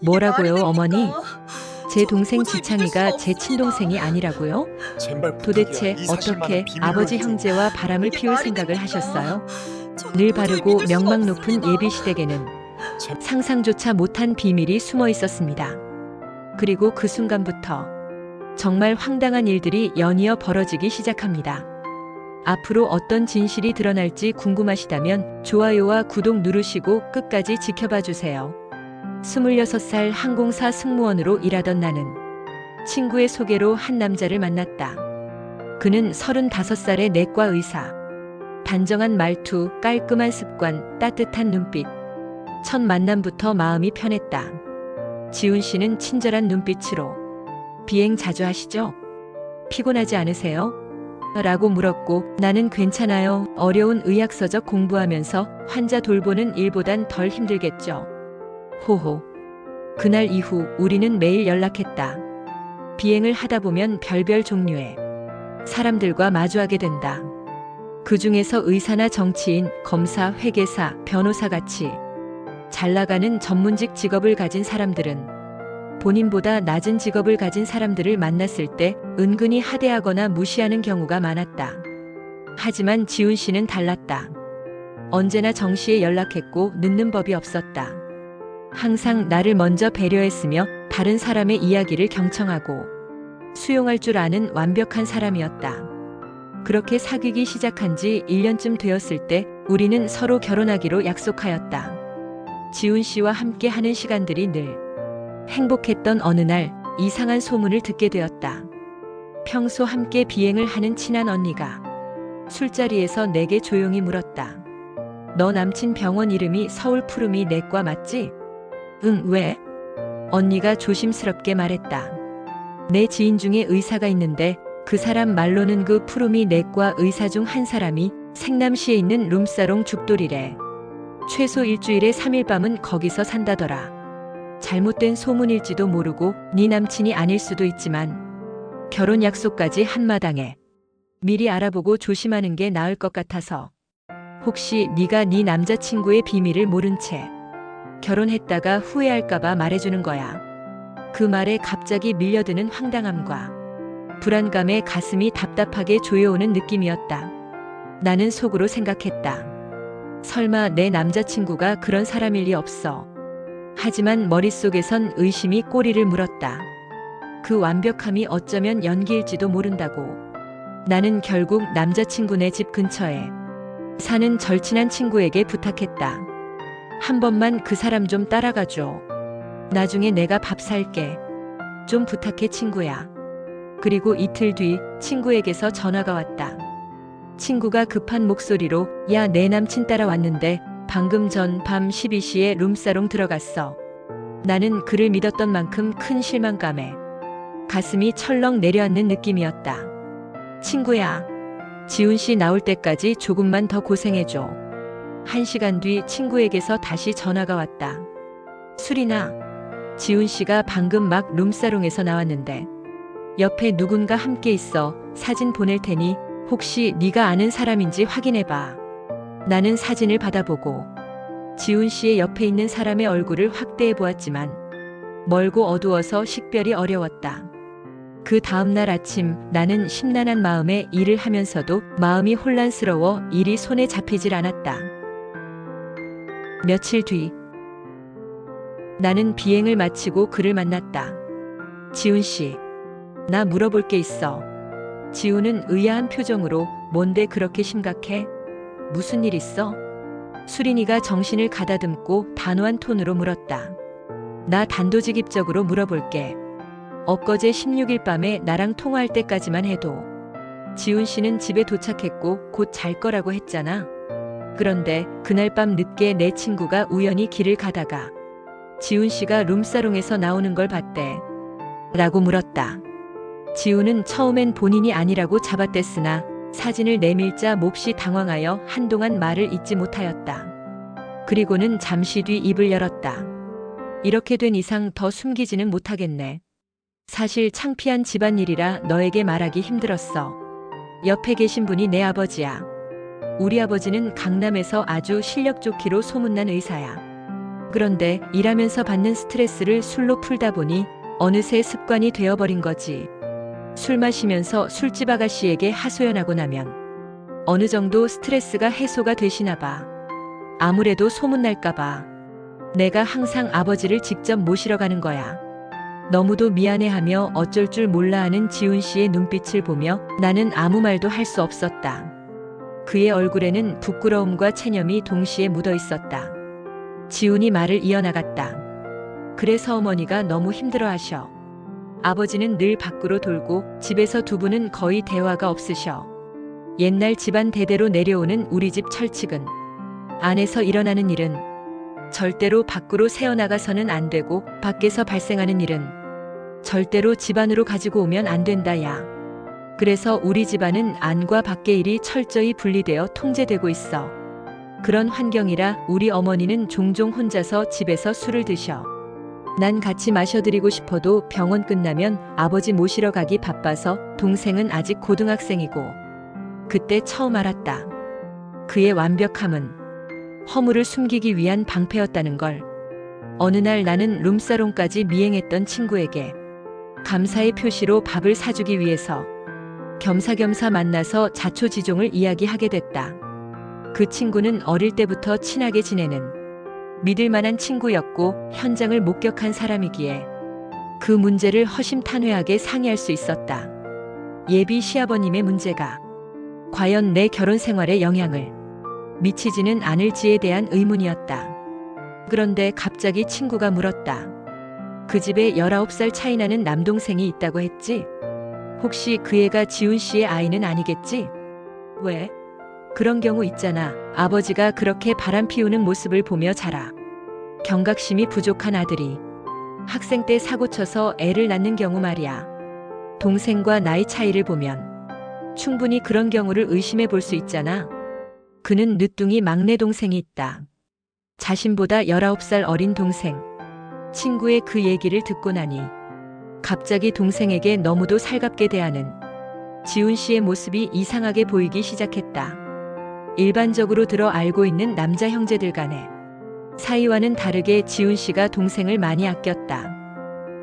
이게 말이 뭐라고요, 어머니? 됩니까? 제 저는 동생 도저히 믿을 수가 지창이가 제 없습니다. 친동생이 아니라고요? 제발 부탁이야. 도대체 이 사실만은 어떻게 비밀로 아버지 해줘. 형제와 바람을 이게 피울 말이 생각을 됩니까? 하셨어요? 저는 늘 도저히 바르고 믿을 수가 명망 높은 없습니다. 예비 시댁에는 제- 상상조차 못한 비밀이 숨어 있었습니다. 그리고 그 순간부터 정말 황당한 일들이 연이어 벌어지기 시작합니다. 앞으로 어떤 진실이 드러날지 궁금하시다면 좋아요와 구독 누르시고 끝까지 지켜봐 주세요. 26살 항공사 승무원으로 일하던 나는 친구의 소개로 한 남자를 만났다. 그는 35살의 내과 의사. 단정한 말투, 깔끔한 습관, 따뜻한 눈빛. 첫 만남부터 마음이 편했다. 지훈 씨는 친절한 눈빛으로 비행 자주 하시죠? 피곤하지 않으세요? 라고 물었고 나는 괜찮아요. 어려운 의학서적 공부하면서 환자 돌보는 일보단 덜 힘들겠죠. 호호. 그날 이후 우리는 매일 연락했다. 비행을 하다 보면 별별 종류의 사람들과 마주하게 된다. 그 중에서 의사나 정치인, 검사, 회계사, 변호사 같이 잘 나가는 전문직 직업을 가진 사람들은 본인보다 낮은 직업을 가진 사람들을 만났을 때 은근히 하대하거나 무시하는 경우가 많았다. 하지만 지훈 씨는 달랐다. 언제나 정시에 연락했고 늦는 법이 없었다. 항상 나를 먼저 배려했으며 다른 사람의 이야기를 경청하고 수용할 줄 아는 완벽한 사람이었다. 그렇게 사귀기 시작한 지 1년쯤 되었을 때 우리는 서로 결혼하기로 약속하였다. 지훈 씨와 함께 하는 시간들이 늘 행복했던 어느 날 이상한 소문을 듣게 되었다. 평소 함께 비행을 하는 친한 언니가 술자리에서 내게 조용히 물었다. 너 남친 병원 이름이 서울 푸르미 내과 맞지? 응, 왜? 언니가 조심스럽게 말했다. 내 지인 중에 의사가 있는데 그 사람 말로는 그 푸르미 내과 의사 중 한 사람이 생남시에 있는 룸사롱 죽돌이래. 최소 일주일에 3일 밤은 거기서 산다더라. 잘못된 소문일지도 모르고 네 남친이 아닐 수도 있지만 결혼 약속까지 한마당에 미리 알아보고 조심하는 게 나을 것 같아서 혹시 네가 네 남자친구의 비밀을 모른 채 결혼했다가 후회할까봐 말해주는 거야. 그 말에 갑자기 밀려드는 황당함과 불안감에 가슴이 답답하게 조여오는 느낌이었다. 나는 속으로 생각했다. 설마 내 남자친구가 그런 사람일 리 없어. 하지만 머릿속에선 의심이 꼬리를 물었다. 그 완벽함이 어쩌면 연기일지도 모른다고. 나는 결국 남자친구네 집 근처에 사는 절친한 친구에게 부탁했다. 한 번만 그 사람 좀 따라가줘. 나중에 내가 밥 살게. 좀 부탁해 친구야. 그리고 이틀 뒤 친구에게서 전화가 왔다. 친구가 급한 목소리로 야, 내 남친 따라왔는데 방금 전 밤 12시에 룸사롱 들어갔어. 나는 그를 믿었던 만큼 큰 실망감에 가슴이 철렁 내려앉는 느낌이었다. 친구야, 지훈 씨 나올 때까지 조금만 더 고생해줘. 1시간 뒤 친구에게서 다시 전화가 왔다. 수리나, 지훈 씨가 방금 막 룸사롱에서 나왔는데 옆에 누군가 함께 있어. 사진 보낼 테니 혹시 네가 아는 사람인지 확인해봐. 나는 사진을 받아보고 지훈 씨의 옆에 있는 사람의 얼굴을 확대해 보았지만 멀고 어두워서 식별이 어려웠다. 그 다음날 아침 나는 심란한 마음에 일을 하면서도 마음이 혼란스러워 일이 손에 잡히질 않았다. 며칠 뒤 나는 비행을 마치고 그를 만났다. 지훈 씨, 나 물어볼 게 있어. 지훈은 의아한 표정으로 뭔데 그렇게 심각해? 무슨 일 있어? 수린이가 정신을 가다듬고 단호한 톤으로 물었다. 나 단도직입적으로 물어볼게. 엊그제 16일 밤에 나랑 통화할 때까지만 해도 지훈 씨는 집에 도착했고 곧 잘 거라고 했잖아. 그런데 그날 밤 늦게 내 친구가 우연히 길을 가다가 지훈 씨가 룸사롱에서 나오는 걸 봤대. 라고 물었다. 지훈은 처음엔 본인이 아니라고 잡아댔으나 사진을 내밀자 몹시 당황하여 한동안 말을 잇지 못하였다. 그리고는 잠시 뒤 입을 열었다. 이렇게 된 이상 더 숨기지는 못하겠네. 사실 창피한 집안일이라 너에게 말하기 힘들었어. 옆에 계신 분이 내 아버지야. 우리 아버지는 강남에서 아주 실력 좋기로 소문난 의사야. 그런데 일하면서 받는 스트레스를 술로 풀다 보니 어느새 습관이 되어버린 거지. 술 마시면서 술집 아가씨에게 하소연하고 나면 어느 정도 스트레스가 해소가 되시나 봐. 아무래도 소문날까 봐. 내가 항상 아버지를 직접 모시러 가는 거야. 너무도 미안해하며 어쩔 줄 몰라 하는 지훈 씨의 눈빛을 보며 나는 아무 말도 할 수 없었다. 그의 얼굴에는 부끄러움과 체념이 동시에 묻어 있었다. 지훈이 말을 이어나갔다. 그래서 어머니가 너무 힘들어하셔. 아버지는 늘 밖으로 돌고 집에서 두 분은 거의 대화가 없으셔. 옛날 집안 대대로 내려오는 우리 집 철칙은 안에서 일어나는 일은 절대로 밖으로 새어나가서는 안 되고 밖에서 발생하는 일은 절대로 집안으로 가지고 오면 안 된다 야. 그래서 우리 집안은 안과 밖의 일이 철저히 분리되어 통제되고 있어. 그런 환경이라 우리 어머니는 종종 혼자서 집에서 술을 드셔. 난 같이 마셔드리고 싶어도 병원 끝나면 아버지 모시러 가기 바빠서 동생은 아직 고등학생이고 그때 처음 알았다. 그의 완벽함은 허물을 숨기기 위한 방패였다는 걸. 어느 날 나는 룸사롱까지 미행했던 친구에게 감사의 표시로 밥을 사주기 위해서 겸사겸사 만나서 자초지종을 이야기하게 됐다. 그 친구는 어릴 때부터 친하게 지내는 믿을 만한 친구였고 현장을 목격한 사람이기에 그 문제를 허심탄회하게 상의할 수 있었다. 예비 시아버님의 문제가 과연 내 결혼 생활에 영향을 미치지는 않을지에 대한 의문이었다. 그런데 갑자기 친구가 물었다. 그 집에 19살 차이 나는 남동생이 있다고 했지? 혹시 그 애가 지훈 씨의 아이는 아니겠지? 왜? 그런 경우 있잖아. 아버지가 그렇게 바람 피우는 모습을 보며 자라. 경각심이 부족한 아들이 학생 때 사고 쳐서 애를 낳는 경우 말이야. 동생과 나이 차이를 보면 충분히 그런 경우를 의심해 볼 수 있잖아. 그는 늦둥이 막내 동생이 있다. 자신보다 19살 어린 동생. 친구의 그 얘기를 듣고 나니 갑자기 동생에게 너무도 살갑게 대하는 지훈 씨의 모습이 이상하게 보이기 시작했다. 일반적으로 들어 알고 있는 남자 형제들 간의 사이와는 다르게 지훈 씨가 동생을 많이 아꼈다.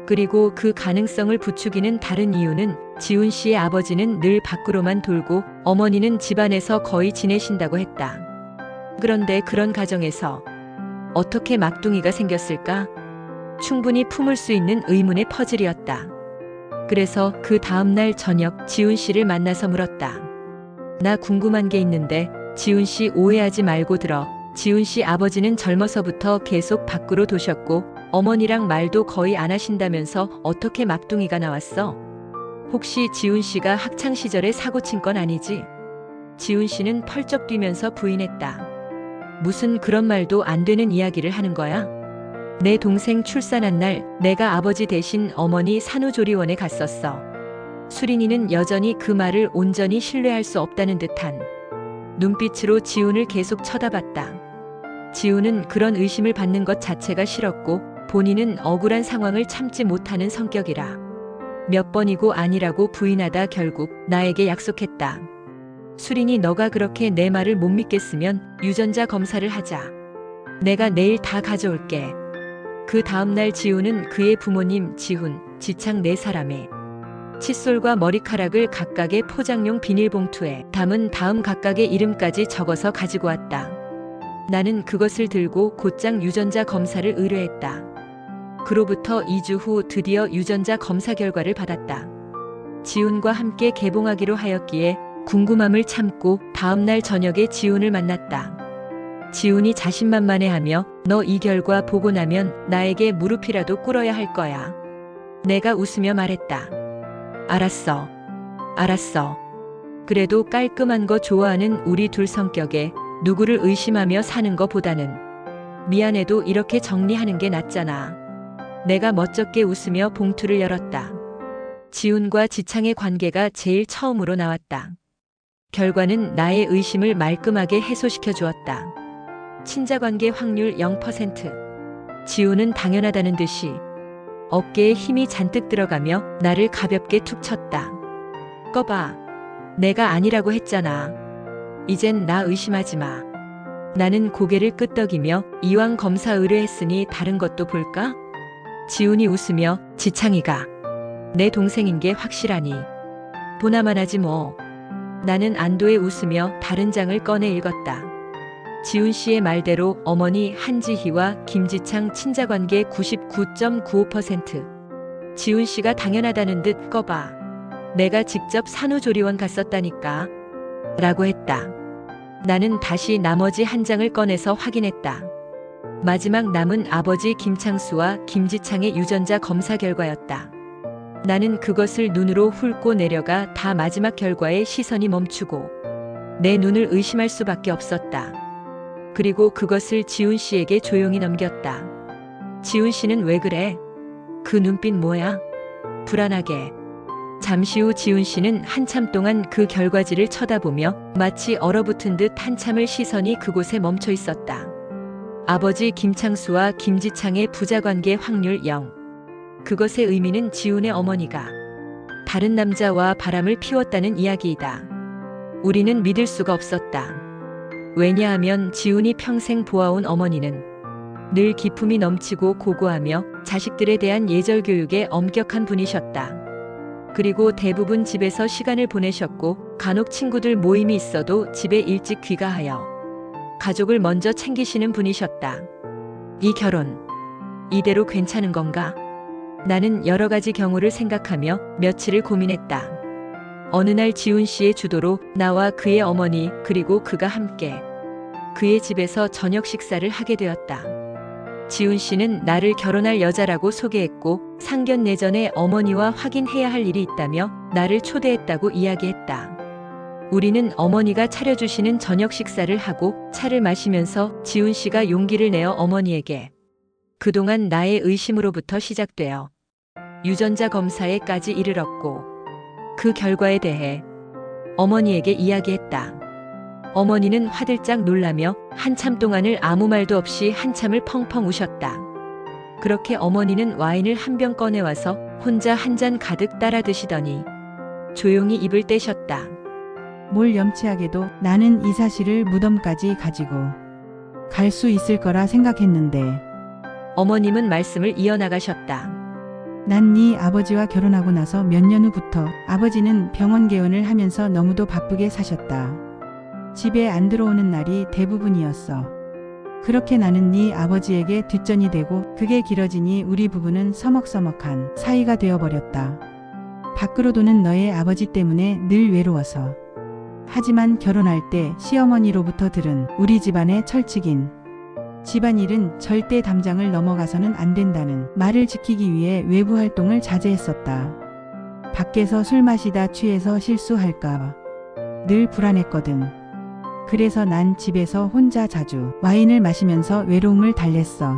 그리고 그 가능성을 부추기는 다른 이유는 지훈 씨의 아버지는 늘 밖으로만 돌고 어머니는 집안에서 거의 지내신다고 했다. 그런데 그런 가정에서 어떻게 막둥이가 생겼을까? 충분히 품을 수 있는 의문의 퍼즐이었다. 그래서 그 다음날 저녁 지훈 씨를 만나서 물었다. 나 궁금한 게 있는데 지훈 씨 오해하지 말고 들어. 지훈 씨 아버지는 젊어서부터 계속 밖으로 도셨고 어머니랑 말도 거의 안 하신다면서 어떻게 막둥이가 나왔어? 혹시 지훈 씨가 학창 시절에 사고 친 건 아니지? 지훈 씨는 펄쩍 뛰면서 부인했다. 무슨 그런 말도 안 되는 이야기를 하는 거야? 내 동생 출산한 날 내가 아버지 대신 어머니 산후조리원에 갔었어. 수린이는 여전히 그 말을 온전히 신뢰할 수 없다는 듯한 눈빛으로 지훈을 계속 쳐다봤다. 지훈은 그런 의심을 받는 것 자체가 싫었고 본인은 억울한 상황을 참지 못하는 성격이라 몇 번이고 아니라고 부인하다 결국 나에게 약속했다. 수린이 너가 그렇게 내 말을 못 믿겠으면 유전자 검사를 하자. 내가 내일 다 가져올게. 그 다음날 지훈은 그의 부모님 지훈, 지창 네 사람의 칫솔과 머리카락을 각각의 포장용 비닐봉투에 담은 다음 각각의 이름까지 적어서 가지고 왔다. 나는 그것을 들고 곧장 유전자 검사를 의뢰했다. 그로부터 2주 후 드디어 유전자 검사 결과를 받았다. 지훈과 함께 개봉하기로 하였기에 궁금함을 참고 다음날 저녁에 지훈을 만났다. 지훈이 자신만만해하며 너 이 결과 보고 나면 나에게 무릎이라도 꿇어야 할 거야. 내가 웃으며 말했다. 알았어. 알았어. 그래도 깔끔한 거 좋아하는 우리 둘 성격에 누구를 의심하며 사는 거보다는 미안해도 이렇게 정리하는 게 낫잖아. 내가 멋쩍게 웃으며 봉투를 열었다. 지훈과 지창의 관계가 제일 처음으로 나왔다. 결과는 나의 의심을 말끔하게 해소시켜 주었다. 친자관계 확률 0%. 지훈은 당연하다는 듯이 어깨에 힘이 잔뜩 들어가며 나를 가볍게 툭 쳤다. 꺼봐. 내가 아니라고 했잖아. 이젠 나 의심하지 마. 나는 고개를 끄덕이며 이왕 검사 의뢰했으니 다른 것도 볼까? 지훈이 웃으며 지창이가 내 동생인 게 확실하니 보나만 하지 뭐. 나는 안도에 웃으며 다른 장을 꺼내 읽었다. 지훈 씨의 말대로 어머니 한지희와 김지창 친자관계 99.95%. 지훈 씨가 당연하다는 듯 꺼봐. 내가 직접 산후조리원 갔었다니까. 라고 했다. 나는 다시 나머지 한 장을 꺼내서 확인했다. 마지막 남은 아버지 김창수와 김지창의 유전자 검사 결과였다. 나는 그것을 눈으로 훑고 내려가 다 마지막 결과에 시선이 멈추고 내 눈을 의심할 수밖에 없었다. 그리고 그것을 지훈 씨에게 조용히 넘겼다. 지훈 씨는 왜 그래? 그 눈빛 뭐야? 불안하게. 잠시 후 지훈 씨는 한참 동안 그 결과지를 쳐다보며 마치 얼어붙은 듯 한참을 시선이 그곳에 멈춰 있었다. 아버지 김창수와 김지창의 부자관계 확률 0. 그것의 의미는 지훈의 어머니가 다른 남자와 바람을 피웠다는 이야기이다. 우리는 믿을 수가 없었다. 왜냐하면 지훈이 평생 보아온 어머니는 늘 기품이 넘치고 고고하며 자식들에 대한 예절 교육에 엄격한 분이셨다. 그리고 대부분 집에서 시간을 보내셨고 간혹 친구들 모임이 있어도 집에 일찍 귀가하여 가족을 먼저 챙기시는 분이셨다. 이 결혼, 이대로 괜찮은 건가? 나는 여러 가지 경우를 생각하며 며칠을 고민했다. 어느 날 지훈 씨의 주도로 나와 그의 어머니 그리고 그가 함께 그의 집에서 저녁 식사를 하게 되었다. 지훈 씨는 나를 결혼할 여자라고 소개했고 상견례전에 어머니와 확인해야 할 일이 있다며 나를 초대했다고 이야기했다. 우리는 어머니가 차려주시는 저녁 식사를 하고 차를 마시면서 지훈 씨가 용기를 내어 어머니에게 그동안 나의 의심으로부터 시작되어 유전자 검사에까지 이르렀고 그 결과에 대해 어머니에게 이야기했다. 어머니는 화들짝 놀라며 한참 동안을 아무 말도 없이 한참을 펑펑 우셨다. 그렇게 어머니는 와인을 한 병 꺼내와서 혼자 한 잔 가득 따라 드시더니 조용히 입을 떼셨다. 뭘 염치하게도 나는 이 사실을 무덤까지 가지고 갈 수 있을 거라 생각했는데 어머님은 말씀을 이어나가셨다. 난 네 아버지와 결혼하고 나서 몇 년 후부터 아버지는 병원 개원을 하면서 너무도 바쁘게 사셨다. 집에 안 들어오는 날이 대부분이었어. 그렇게 나는 네 아버지에게 뒷전이 되고 그게 길어지니 우리 부부는 서먹서먹한 사이가 되어버렸다. 밖으로 도는 너의 아버지 때문에 늘 외로워서. 하지만 결혼할 때 시어머니로부터 들은 우리 집안의 철칙인 집안일은 절대 담장을 넘어가서는 안 된다는 말을 지키기 위해 외부 활동을 자제했었다. 밖에서 술 마시다 취해서 실수할까 늘 불안했거든. 그래서 난 집에서 혼자 자주 와인을 마시면서 외로움을 달랬어.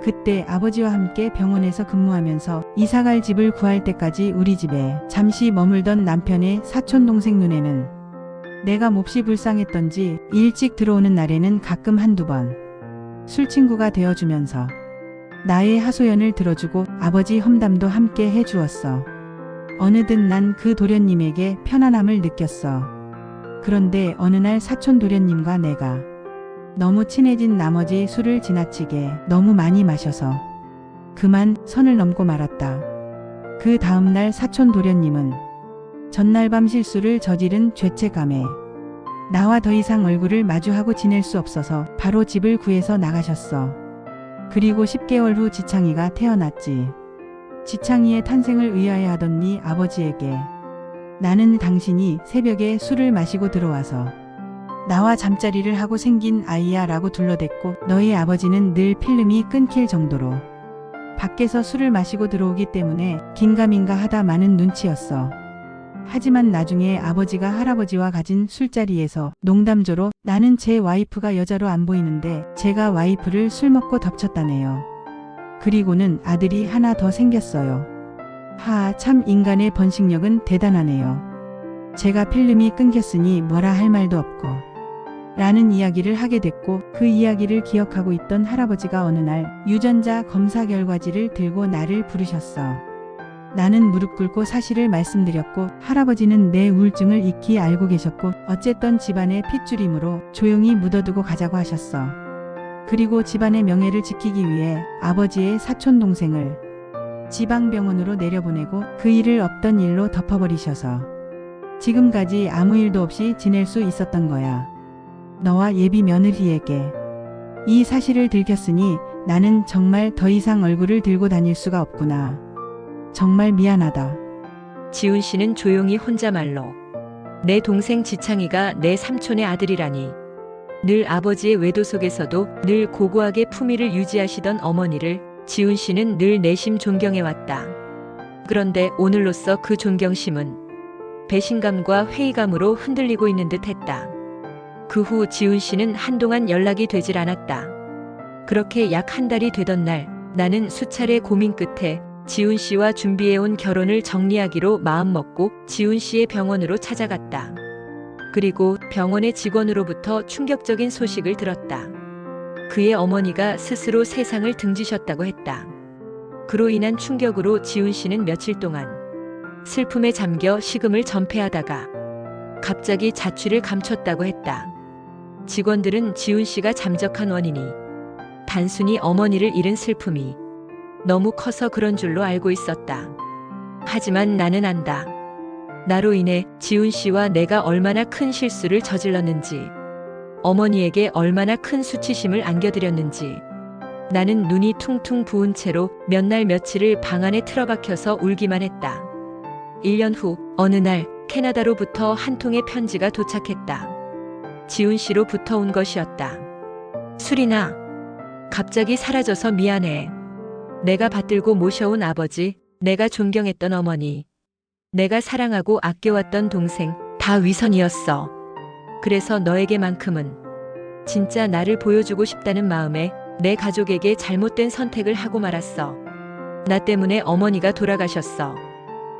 그때 아버지와 함께 병원에서 근무하면서 이사갈 집을 구할 때까지 우리 집에 잠시 머물던 남편의 사촌동생 눈에는 내가 몹시 불쌍했던지 일찍 들어오는 날에는 가끔 한두 번 술친구가 되어주면서 나의 하소연을 들어주고 아버지 험담도 함께 해주었어. 어느덧 난 그 도련님에게 편안함을 느꼈어. 그런데 어느 날 사촌 도련님과 내가 너무 친해진 나머지 술을 지나치게 너무 많이 마셔서 그만 선을 넘고 말았다. 그 다음날 사촌 도련님은 전날 밤 실수를 저지른 죄책감에 나와 더 이상 얼굴을 마주하고 지낼 수 없어서 바로 집을 구해서 나가셨어. 그리고 10개월 후 지창이가 태어났지. 지창이의 탄생을 의아해하던 네 아버지에게 나는 당신이 새벽에 술을 마시고 들어와서 나와 잠자리를 하고 생긴 아이야 라고 둘러댔고 너희 아버지는 늘 필름이 끊길 정도로 밖에서 술을 마시고 들어오기 때문에 긴가민가 하다 마는 눈치였어. 하지만 나중에 아버지가 할아버지와 가진 술자리에서 농담조로 나는 제 와이프가 여자로 안 보이는데 제가 와이프를 술 먹고 덮쳤다네요. 그리고는 아들이 하나 더 생겼어요. 참 인간의 번식력은 대단하네요. 제가 필름이 끊겼으니 뭐라 할 말도 없고 라는 이야기를 하게 됐고 그 이야기를 기억하고 있던 할아버지가 어느 날 유전자 검사 결과지를 들고 나를 부르셨어. 나는 무릎 꿇고 사실을 말씀드렸고 할아버지는 내 우울증을 익히 알고 계셨고 어쨌든 집안의 핏줄이므로 조용히 묻어두고 가자고 하셨어. 그리고 집안의 명예를 지키기 위해 아버지의 사촌 동생을 지방병원으로 내려보내고 그 일을 없던 일로 덮어버리셔서 지금까지 아무 일도 없이 지낼 수 있었던 거야. 너와 예비 며느리에게 이 사실을 들켰으니 나는 정말 더 이상 얼굴을 들고 다닐 수가 없구나. 정말 미안하다. 지훈 씨는 조용히 혼자말로 내 동생 지창이가 내 삼촌의 아들이라니. 늘 아버지의 외도 속에서도 늘 고고하게 품위를 유지하시던 어머니를 지훈 씨는 늘 내심 존경해왔다. 그런데 오늘로써 그 존경심은 배신감과 회의감으로 흔들리고 있는 듯했다. 그 후 지훈 씨는 한동안 연락이 되질 않았다. 그렇게 약 한 달이 되던 날 나는 수차례 고민 끝에 지훈 씨와 준비해온 결혼을 정리하기로 마음먹고 지훈 씨의 병원으로 찾아갔다. 그리고 병원의 직원으로부터 충격적인 소식을 들었다. 그의 어머니가 스스로 세상을 등지셨다고 했다. 그로 인한 충격으로 지훈 씨는 며칠 동안 슬픔에 잠겨 식음을 전폐하다가 갑자기 자취를 감췄다고 했다. 직원들은 지훈 씨가 잠적한 원인이 단순히 어머니를 잃은 슬픔이 너무 커서 그런 줄로 알고 있었다. 하지만 나는 안다. 나로 인해 지훈 씨와 내가 얼마나 큰 실수를 저질렀는지, 어머니에게 얼마나 큰 수치심을 안겨드렸는지. 나는 눈이 퉁퉁 부은 채로 몇 날 며칠을 방 안에 틀어박혀서 울기만 했다. 1년 후 어느 날 캐나다로부터 한 통의 편지가 도착했다. 지훈 씨로부터 온 것이었다. 수리나, 갑자기 사라져서 미안해. 내가 받들고 모셔온 아버지, 내가 존경했던 어머니, 내가 사랑하고 아껴왔던 동생, 다 위선이었어. 그래서 너에게만큼은 진짜 나를 보여주고 싶다는 마음에 내 가족에게 잘못된 선택을 하고 말았어. 나 때문에 어머니가 돌아가셨어.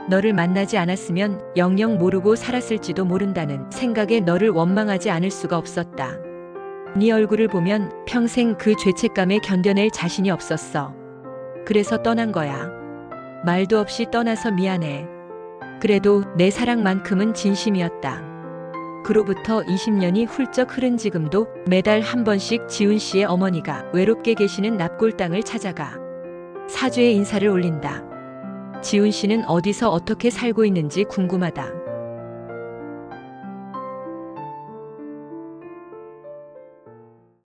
너를 만나지 않았으면 영영 모르고 살았을지도 모른다는 생각에 너를 원망하지 않을 수가 없었다. 네 얼굴을 보면 평생 그 죄책감에 견뎌낼 자신이 없었어. 그래서 떠난 거야. 말도 없이 떠나서 미안해. 그래도 내 사랑만큼은 진심이었다. 그로부터 20년이 훌쩍 흐른 지금도 매달 한 번씩 지훈 씨의 어머니가 외롭게 계시는 납골당을 찾아가 사죄의 인사를 올린다. 지훈 씨는 어디서 어떻게 살고 있는지 궁금하다.